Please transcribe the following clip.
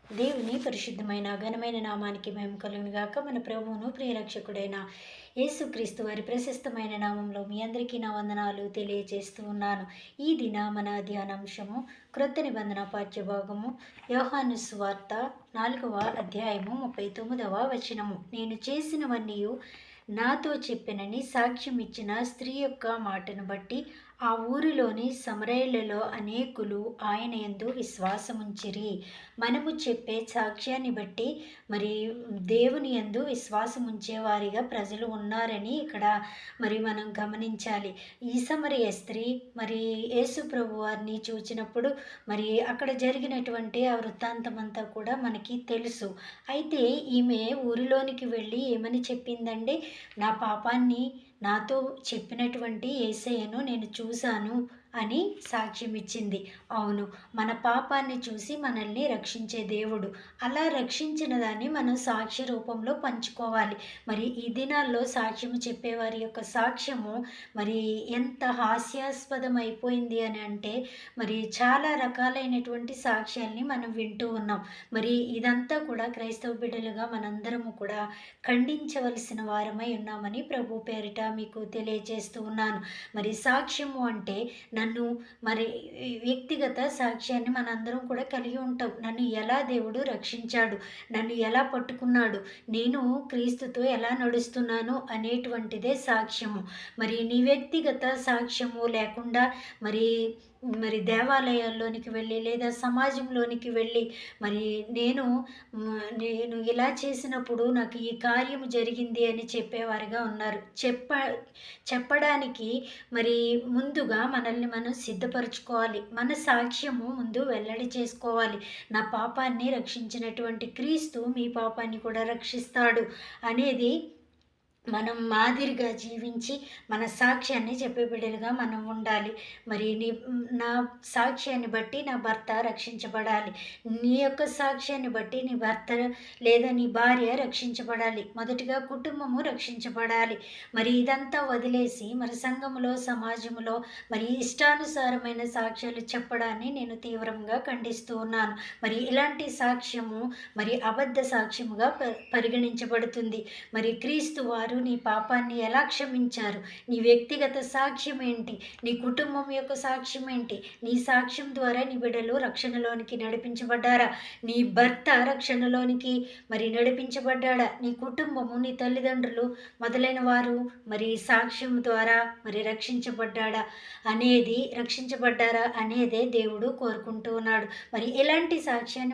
దేవుని పరిశుద్ధమైన ఘనమైన నామానికి మహిమ కలుగును గాక. మన ప్రభువును ప్రియరక్షకుడైన యేసుక్రీస్తు వారి ప్రశస్తమైన నామంలో మీ అందరికీ నా వందనాలు తెలియజేస్తూ ఉన్నాను. ఈ దిన మన ధ్యానాంశము క్రొత్త నిబంధన పాఠ్యభాగము యోహాను సువార్త 4వ అధ్యాయము 39వ వచనము. నేను చేసినవన్నీయు నాతో చెప్పెనని సాక్ష్యం ఇచ్చిన స్త్రీ యొక్క మాటను బట్టి ఆ ఊరిలోని సమరయులలో అనేకులు ఆయన యందు విశ్వాసముంచిరి. మనము చెప్పే సాక్ష్యాన్ని బట్టి మరి దేవుని యందు విశ్వాసముంచే వారిగా ప్రజలు ఉన్నారని ఇక్కడ మరి మనం గమనించాలి. ఈ సమరయ స్త్రీ మరి యేసు ప్రభు వారిని చూచినప్పుడు మరి అక్కడ జరిగినటువంటి ఆ వృత్తాంతం అంతా కూడా మనకి తెలుసు. అయితే ఈమె ఊరిలోనికి వెళ్ళి ఏమని చెప్పిందండి? నా పాపాన్ని నాతో చెప్పినటువంటి యేసయ్యను నేను చూశాను అని సాక్ష్యం ఇచ్చింది. అవును, మన పాపాన్ని చూసి మనల్ని రక్షించే దేవుడు. అలా రక్షించిన దాన్ని మనం సాక్ష్య రూపంలో పంచుకోవాలి. మరి ఈ దినాల్లో సాక్ష్యము చెప్పేవారి యొక్క సాక్ష్యము మరి ఎంత హాస్యాస్పదం అయిపోయింది అని అంటే మరి చాలా రకాలైనటువంటి సాక్ష్యాల్ని మనం వింటూ ఉన్నాం. మరి ఇదంతా కూడా క్రైస్తవ బిడ్డలుగా మనందరము కూడా ఖండించవలసిన వారమై ఉన్నామని ప్రభు పేరిట మీకు తెలియజేస్తూ ఉన్నాను. మరి సాక్ష్యము అంటే నన్ను మరి వ్యక్తిగత సాక్ష్యాన్ని మనందరం కూడా కలిగి ఉంటాం. నన్ను ఎలా దేవుడు రక్షించాడు, నన్ను ఎలా పట్టుకున్నాడు, నేను క్రీస్తుతో ఎలా నడుస్తున్నాను అనేటువంటిదే సాక్ష్యము. మరి నీ వ్యక్తిగత సాక్ష్యము లేకుండా మరి మరి దేవాలయాల్లోనికి వెళ్ళి లేదా సమాజంలోనికి వెళ్ళి మరి నేను ఇలా చేసినప్పుడు నాకు ఈ కార్యము జరిగింది అని చెప్పేవారుగా ఉన్నారు. చెప్పడానికి మరి ముందుగా మనల్ని మనం సిద్ధపరచుకోవాలి. మన సాక్ష్యము ముందు వెల్లడి చేసుకోవాలి. నా పాపాన్ని రక్షించినటువంటి క్రీస్తు మీ పాపాన్ని కూడా రక్షిస్తాడు అనేది మనం మాదిరిగా జీవించి మన సాక్ష్యాన్ని చెప్పే బిడ్డలుగా మనం ఉండాలి. మరి నా సాక్ష్యాన్ని బట్టి నా భర్త రక్షించబడాలి. నీ యొక్క సాక్ష్యాన్ని బట్టి నీ భర్త లేదా నీ భార్య రక్షించబడాలి. మొదటిగా కుటుంబము రక్షించబడాలి. మరి ఇదంతా వదిలేసి మరి సంఘములో సమాజంలో మరి ఇష్టానుసారమైన సాక్ష్యాలు చెప్పడాన్ని నేను తీవ్రంగా ఖండిస్తూ ఉన్నాను. మరి ఇలాంటి సాక్ష్యము మరి అబద్ధ సాక్ష్యముగా పరిగణించబడుతుంది. మరి క్రీస్తు వారు నీ పాపాన్ని ఎలా క్షమించారు, నీ వ్యక్తిగత సాక్ష్యం ఏంటి, నీ కుటుంబం యొక్క సాక్ష్యం ఏంటి, నీ సాక్ష్యం ద్వారా నీ బిడ్డలు రక్షణలోనికి నడిపించబడ్డారా, నీ భర్త రక్షణలోనికి మరి నడిపించబడ్డాడా, నీ కుటుంబము నీ తల్లిదండ్రులు మొదలైన వారు మరి సాక్ష్యం ద్వారా మరి రక్షించబడ్డారా అనేదే దేవుడు కోరుకుంటూ ఉన్నాడు. మరి ఎలాంటి సాక్ష్యాన్ని